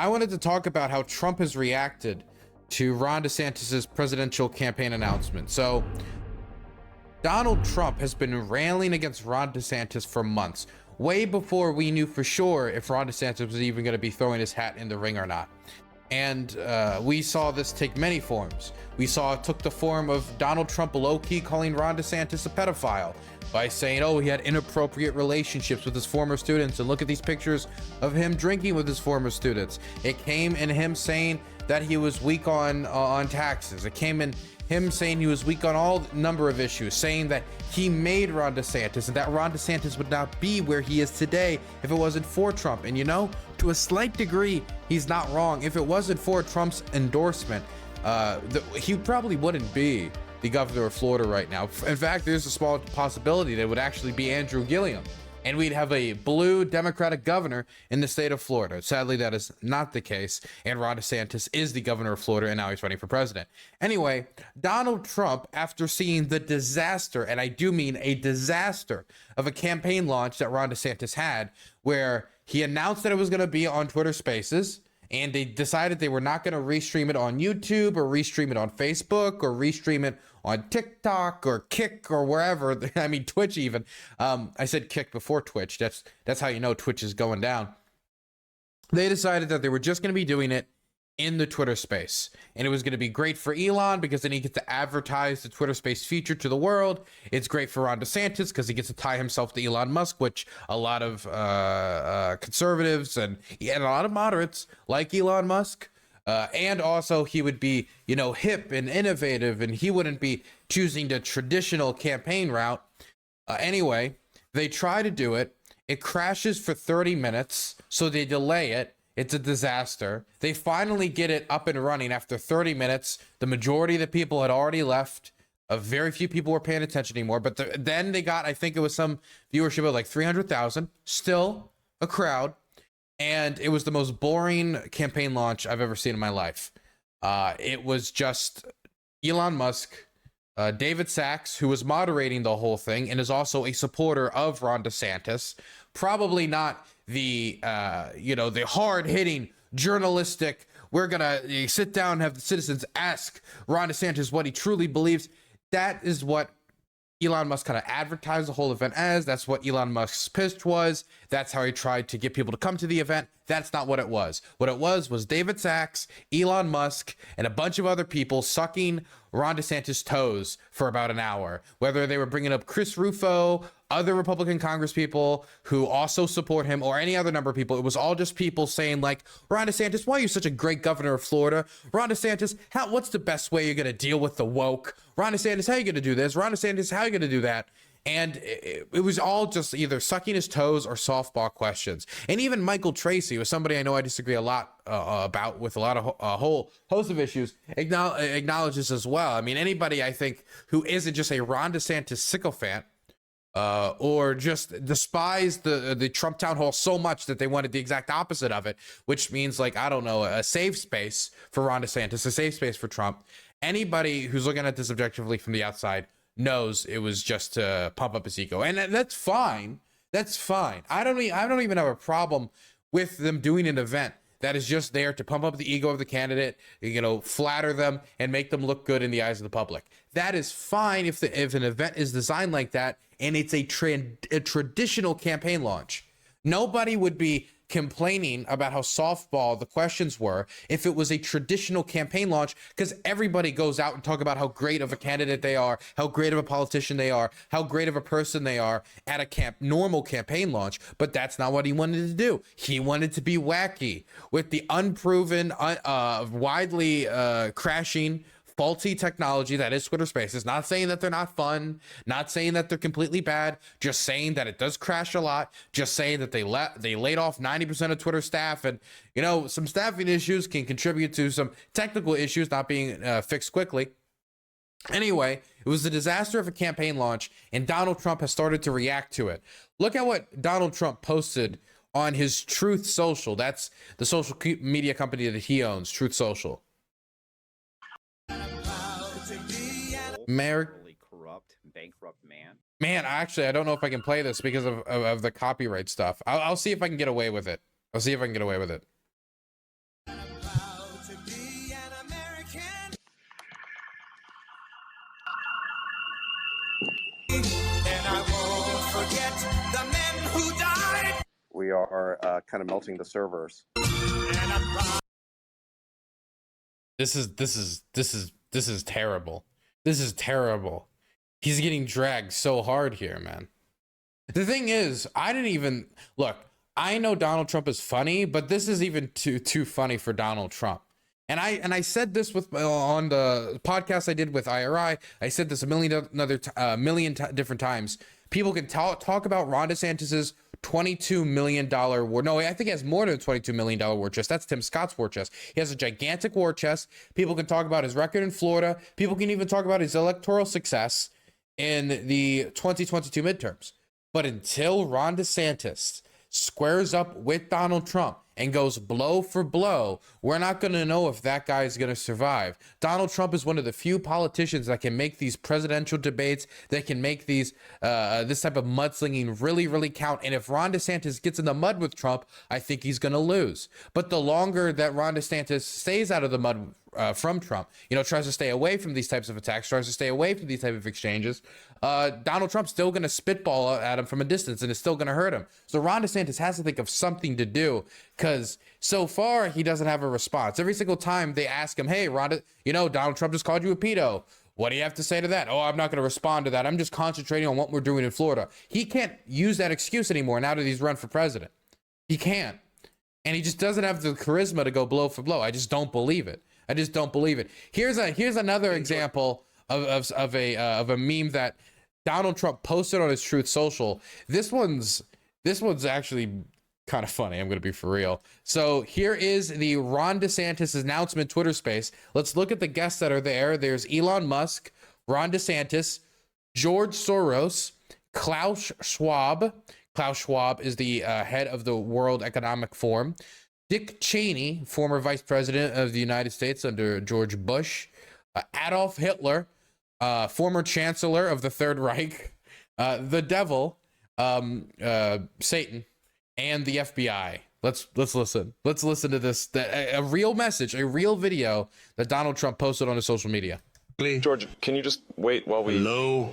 I wanted to talk about how Trump has reacted to Ron DeSantis's presidential campaign announcement. So Donald Trump has been railing against Ron DeSantis for months, way before we knew for sure if Ron DeSantis was even going to be throwing his hat in the ring or not. And we saw this take many forms. We saw it took the form of Donald Trump low-key calling Ron DeSantis a pedophile by saying, oh, he had inappropriate relationships with his former students, and look at these pictures of him drinking with his former students. It came in him saying that he was weak on taxes. It came in him saying he was weak on all number of issues, saying that he made Ron DeSantis and that Ron DeSantis would not be where he is today if it wasn't for Trump. And you know, to a slight degree, he's not wrong. If it wasn't for Trump's endorsement, he probably wouldn't be the governor of Florida right now. In fact, there's a small possibility that it would actually be Andrew Gillum, and we'd have a blue Democratic governor in the state of Florida. Sadly, that is not the case, and Ron DeSantis is the governor of Florida, and now he's running for president. Anyway, Donald Trump, after seeing the disaster, and I do mean a disaster, of a campaign launch that Ron DeSantis had, where he announced that it was going to be on Twitter Spaces, and they decided they were not going to restream it on YouTube or restream it on Facebook or restream it on TikTok or Kick or wherever. I mean, Twitch even. I said Kick before Twitch. That's how you know Twitch is going down. They decided that they were just going to be doing it in the Twitter space. And it was going to be great for Elon because then he gets to advertise the Twitter space feature to the world. It's great for Ron DeSantis because he gets to tie himself to Elon Musk, which a lot of conservatives and a lot of moderates like Elon Musk. And also he would be, you know, hip and innovative, and he wouldn't be choosing the traditional campaign route. Anyway, they try to do it. It crashes for 30 minutes, so they delay it. It's a disaster. They finally get it up and running after 30 minutes. The majority of the people had already left. Very few people were paying attention anymore. But then they got, I think it was some viewership of like 300,000. Still a crowd. And it was the most boring campaign launch I've ever seen in my life. It was just Elon Musk, David Sachs, who was moderating the whole thing and is also a supporter of Ron DeSantis. Probably not the the hard-hitting journalistic, we're gonna sit down and have the citizens ask Ron DeSantis what he truly believes. That is what Elon Musk kind of advertised the whole event as. That's what Elon Musk's pitch was. That's how he tried to get people to come to the event. That's not what it was. What it was David Sachs, Elon Musk, and a bunch of other people sucking Ron DeSantis' toes for about an hour. Whether they were bringing up Chris Rufo, other Republican congresspeople who also support him, or any other number of people. It was all just people saying like, Ron DeSantis, why are you such a great governor of Florida? Ron DeSantis, what's the best way you're going to deal with the woke? Ron DeSantis, how are you going to do this? Ron DeSantis, how are you going to do that? And it was all just either sucking his toes or softball questions. And even Michael Tracy was somebody I know I disagree a lot about with a lot of a whole host of issues, acknowledges as well. I mean, anybody I think who isn't just a Ron DeSantis sycophant, or just despise the Trump town hall so much that they wanted the exact opposite of it, which means, like, I don't know, a safe space for Ron DeSantis, a safe space for Trump. Anybody who's looking at this objectively from the outside knows it was just to pump up his ego, and that's fine. That's fine. I don't even have a problem with them doing an event that is just there to pump up the ego of the candidate, you know, flatter them and make them look good in the eyes of the public. That is fine if an event is designed like that and it's a traditional campaign launch. Nobody would be complaining about how softball the questions were if it was a traditional campaign launch, because everybody goes out and talk about how great of a candidate they are, how great of a politician they are, how great of a person they are at a normal campaign launch. But that's not what he wanted to do. He wanted to be wacky with the unproven, widely crashing, faulty technology that is Twitter Spaces. Not saying that they're not fun, not saying that they're completely bad, just saying that it does crash a lot, just saying that they laid off 90% of Twitter staff, and you know, some staffing issues can contribute to some technical issues not being fixed quickly. Anyway, it was a disaster of a campaign launch, and Donald Trump has started to react to it. Look at what Donald Trump posted on his Truth Social. That's the social media company that he owns, Truth Social. Corrupt, bankrupt man. Man, actually, I don't know if I can play this because of the copyright stuff. I'll see if I can get away with it. I'll see if I can get away with it. are kind of melting the servers. This is terrible. This is terrible. He's getting dragged so hard here, man. The thing is, I didn't even look. I know Donald Trump is funny, but this is even too funny for Donald Trump. And I said this with on the podcast I did with IRI. I said this a million different times. People can talk about Ron DeSantis's $22 million war. No, I think he has more than a $22 million war chest. That's Tim Scott's war chest. He has a gigantic war chest. People can talk about his record in Florida. People can even talk about his electoral success in the 2022 midterms. But until Ron DeSantis squares up with Donald Trump and goes blow for blow, we're not going to know if that guy is going to survive. Donald Trump is one of the few politicians that can make these presidential debates, that can make these this type of mudslinging really count. And if Ron DeSantis gets in the mud with Trump, I think he's going to lose. But the longer that Ron DeSantis stays out of the mud from Trump, tries to stay away from these types of attacks, tries to stay away from these type of exchanges, Donald Trump's still going to spitball at him from a distance, and it's still going to hurt him. So Ron DeSantis has to think of something to do, because so far he doesn't have a response. Every single time they ask him, hey, Ron, Donald Trump just called you a pedo. What do you have to say to that? Oh, I'm not going to respond to that. I'm just concentrating on what we're doing in Florida. He can't use that excuse anymore now that he's run for president. He can't. And he just doesn't have the charisma to go blow for blow. I just don't believe it. I just don't believe it. Here's another example of a meme that Donald Trump posted on his Truth Social. This one's actually kind of funny. I'm going to be for real. So here is the Ron DeSantis announcement Twitter space. Let's look at the guests that are there. There's Elon Musk, Ron DeSantis, George Soros, Klaus Schwab. Klaus Schwab is the head of the World Economic Forum. Dick Cheney, former vice president of the United States under George Bush. Adolf Hitler, former chancellor of the Third Reich. The devil, Satan, and the FBI. Let's listen. Let's listen to this. A real message, a real video that Donald Trump posted on his social media. George, can you just wait while we... Hello?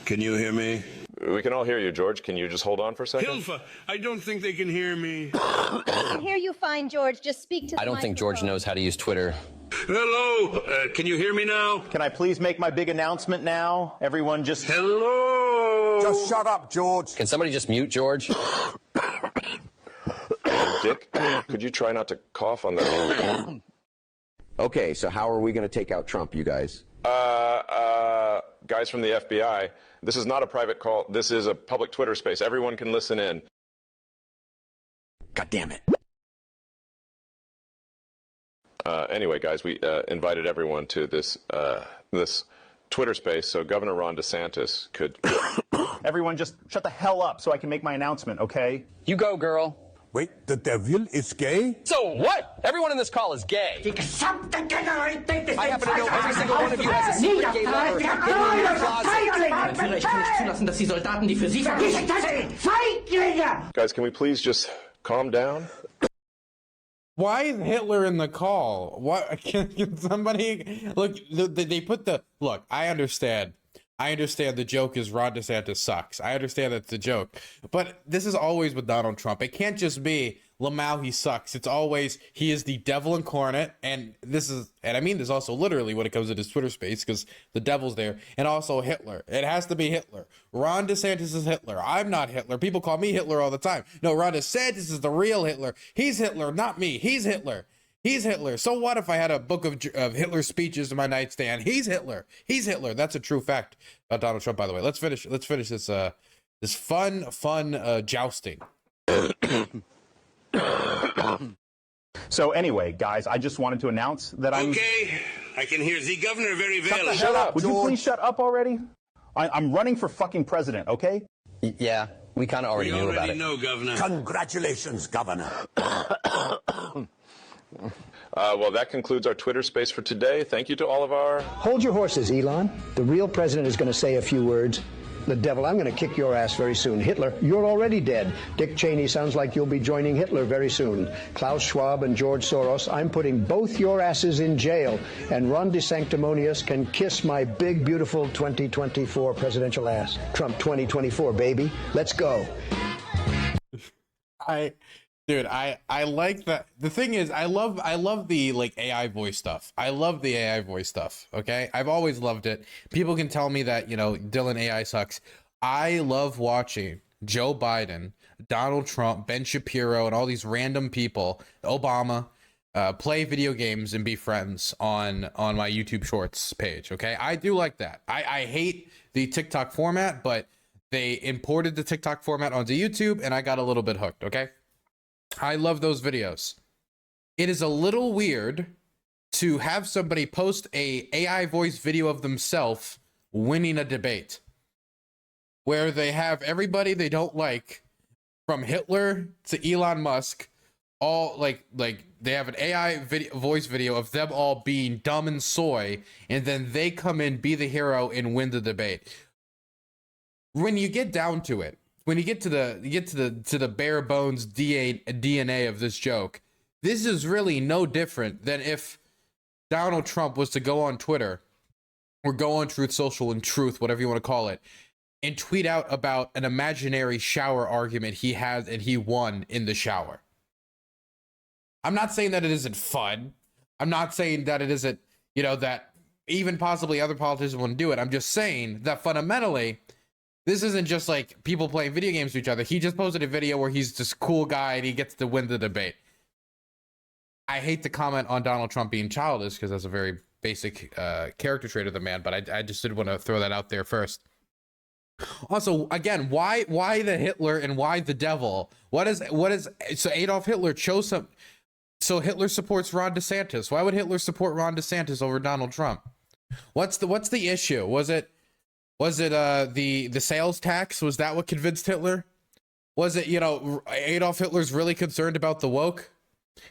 Can you hear me? We can all hear you, George. Can you just hold on for a second? Hilfa, I don't think they can hear me. I can hear you fine, George. Just speak to the I don't think George knows how to use Twitter. Hello? Can you hear me now? Can I please make my big announcement now? Everyone just... Hello? Just shut up, George. Can somebody just mute George? Dick, could you try not to cough on the... Okay, so how are we going to take out Trump, you guys? Guys from the FBI, this is not a private call. This is a public Twitter space. Everyone can listen in. God damn it. Anyway, guys, we invited everyone to this Twitter space so Governor Ron DeSantis could... Everyone just shut the hell up so I can make my announcement, okay? You go, girl. Wait, the devil is gay? So what? Everyone in this call is gay. I happen to know every single one of you has a secret gay lover hidden in your closet. Guys, can we please just calm down? Why is Hitler in the call? What can somebody look? They put the look. I understand the joke is Ron DeSantis sucks. I understand that's the joke, but this is always with Donald Trump. It can't just be Lamau, he sucks. It's always he is the devil incarnate, and I mean this also literally when it comes to this Twitter space, because the devil's there, and also Hitler. It has to be Hitler. Ron DeSantis is Hitler. I'm not Hitler. People call me Hitler all the time. No, Ron DeSantis is the real Hitler. He's Hitler, not me. He's Hitler. He's Hitler. So what if I had a book of Hitler speeches in my nightstand? He's Hitler. He's Hitler. That's a true fact about Donald Trump, by the way. Let's finish this this fun jousting. So anyway, guys, I just wanted to announce that I'm... Okay, I can hear the governor very well. Shut up, Would you please shut up already? I'm running for fucking president, okay? Yeah, we kind of already knew about it. know, Governor. Congratulations, Governor. Well, that concludes our Twitter space for today. Thank you to all of our... Hold your horses, Elon. The real president is going to say a few words. The devil, I'm going to kick your ass very soon. Hitler, you're already dead. Dick Cheney, sounds like you'll be joining Hitler very soon. Klaus Schwab and George Soros, I'm putting both your asses in jail. And Ron DeSanctimonious can kiss my big, beautiful 2024 presidential ass. Trump 2024, baby. Let's go. I like that. The thing is, I love the like AI voice stuff. I love the AI voice stuff. Okay, I've always loved it. People can tell me that, you know, Dylan, AI sucks. I love watching Joe Biden, Donald Trump, Ben Shapiro, and all these random people, Obama, play video games and be friends on my YouTube Shorts page. Okay, I do like that. I hate the TikTok format, but they imported the TikTok format onto YouTube, and I got a little bit hooked. Okay. I love those videos. It is a little weird to have somebody post a AI voice video of themselves winning a debate where they have everybody they don't like, from Hitler to Elon Musk, all like they have an AI voice video of them all being dumb and soy, and then they come in, be the hero, and win the debate. When you get down to it, when you get to the bare bones DNA of this joke, this is really no different than if Donald Trump was to go on Twitter or go on Truth Social and Truth, whatever you want to call it, and tweet out about an imaginary shower argument he had and he won in the shower. I'm not saying that it isn't fun. I'm not saying that it isn't, you know, that even possibly other politicians wouldn't do it. I'm just saying that fundamentally, this isn't just like people playing video games to each other. He just posted a video where he's this cool guy and he gets to win the debate. I hate to comment on Donald Trump being childish because that's a very basic character trait of the man, but I just did want to throw that out there first. Also, again, why the Hitler and why the devil? What is so Adolf Hitler chose some, so Hitler supports Ron DeSantis. Why would Hitler support Ron DeSantis over Donald Trump? What's the issue? Was it the sales tax? Was that what convinced Hitler? Was it, you know, Adolf Hitler's really concerned about the woke?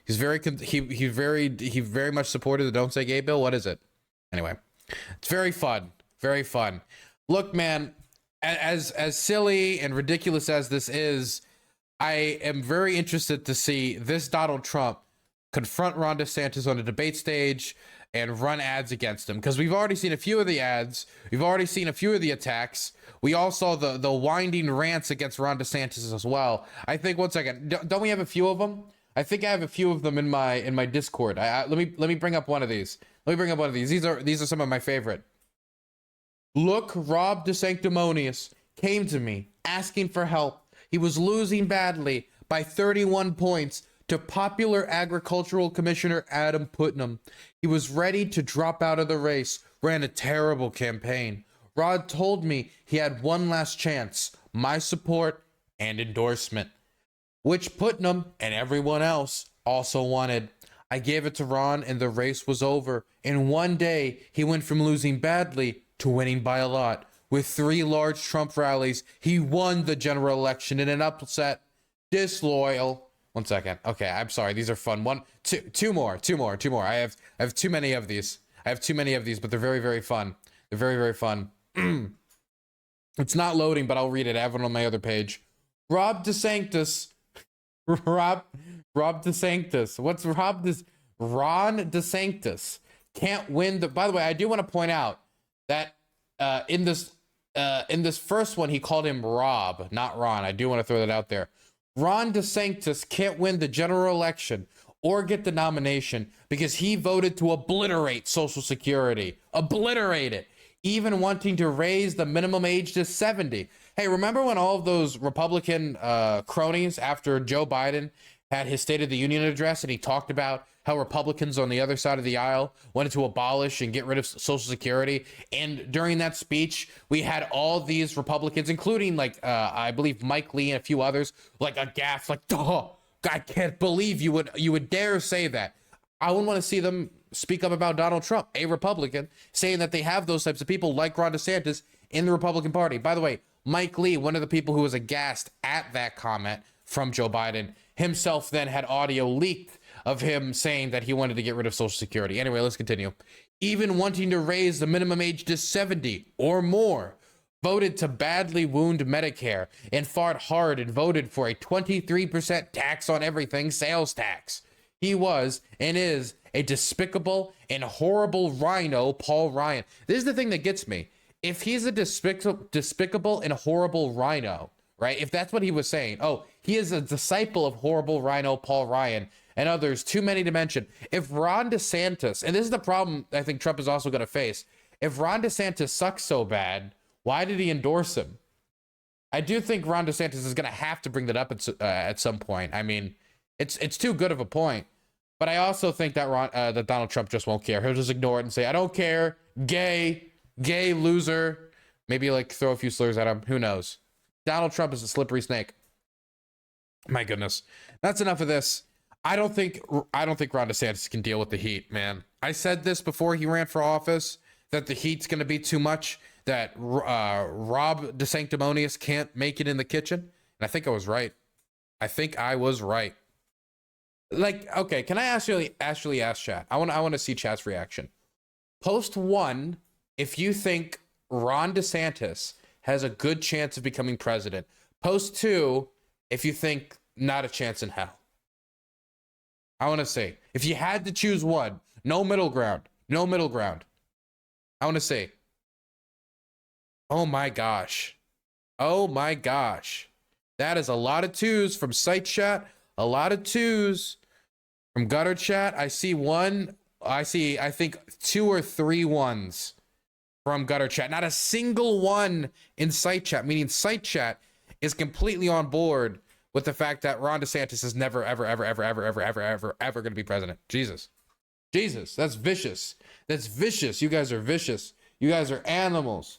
He's he very much supported the Don't Say Gay bill. What is it? Anyway, it's very fun. Very fun. Look, man, as silly and ridiculous as this is, I am very interested to see this Donald Trump confront Ron DeSantis on a debate stage and run ads against him, because we've already seen a few of the ads, we've already seen a few of the attacks, we all saw the winding rants against Ron DeSantis as well. I think, one second, don't we have a few of them? I think I have a few of them in my Discord. Let me bring up one of these. These are some of my favorite. Look, Rob DeSanctimonious came to me asking for help. He was losing badly by 31 points to popular agricultural commissioner Adam Putnam. He was ready to drop out of the race, ran a terrible campaign. Rod told me he had one last chance, my support and endorsement, which Putnam and everyone else also wanted. I gave it to Ron and the race was over. In one day, he went from losing badly to winning by a lot. With 3 large Trump rallies, he won the general election in an upset. Disloyal. One second. Okay, I'm sorry. These are fun. Two more. I have too many of these. But they're very, very fun. They're very, very fun. It's not loading, but I'll read it. I have it on my other page. Rob DeSantis. Rob DeSantis. What's Rob this? Ron DeSantis can't win the. By the way, I do want to point out that in this first one, he called him Rob, not Ron. I do want to throw that out there. Ron DeSantis can't win the general election or get the nomination because he voted to obliterate Social Security. Obliterate it. Even wanting to raise the minimum age to 70. Hey, remember when all of those Republican cronies after Joe Biden had his State of the Union address and he talked about how Republicans on the other side of the aisle wanted to abolish and get rid of Social Security? And during that speech, we had all these Republicans, including like, I believe Mike Lee and a few others, like aghast, like, oh, I can't believe you would dare say that. I wouldn't want to see them speak up about Donald Trump, a Republican, saying that they have those types of people like Ron DeSantis in the Republican Party. By the way, Mike Lee, one of the people who was aghast at that comment from Joe Biden, himself then had audio leaked of him saying that he wanted to get rid of Social Security. Anyway, let's continue. Even wanting to raise the minimum age to 70 or more, voted to badly wound Medicare and fought hard and voted for a 23% tax on everything, sales tax. He was and is a despicable and horrible rhino, Paul Ryan. This is the thing that gets me. If he's a despicable and horrible rhino, right? If that's what he was saying, oh, he is a disciple of horrible Rhino Paul Ryan and others, too many to mention. If Ron DeSantis, and this is the problem I think Trump is also going to face, if Ron DeSantis sucks so bad, why did he endorse him? I do think Ron DeSantis is going to have to bring that up at some point. I mean, it's too good of a point. But I also think that that Donald Trump just won't care. He'll just ignore it and say, I don't care, gay loser. Maybe like throw a few slurs at him. Who knows? Donald Trump is a slippery snake. My goodness. That's enough of this. I don't think Ron DeSantis can deal with the heat, man. I said this before he ran for office, that the heat's going to be too much, that Rob DeSanctimonious can't make it in the kitchen. And I think I was right. Like, okay, can I actually ask chat? I want to see chat's reaction. Post 1 if you think Ron DeSantis has a good chance of becoming president. Post 2 if you think not a chance in hell. I want to see. If you had to choose one, no middle ground. I want to see. Oh my gosh. That is a lot of 2s from site chat. A lot of 2s from gutter chat. I think 2 or 3 1s from gutter chat. Not a single one in site chat, meaning site chat is completely on board with the fact that Ron DeSantis is never, ever going to be president. Jesus, that's vicious. You guys are vicious. You guys are animals.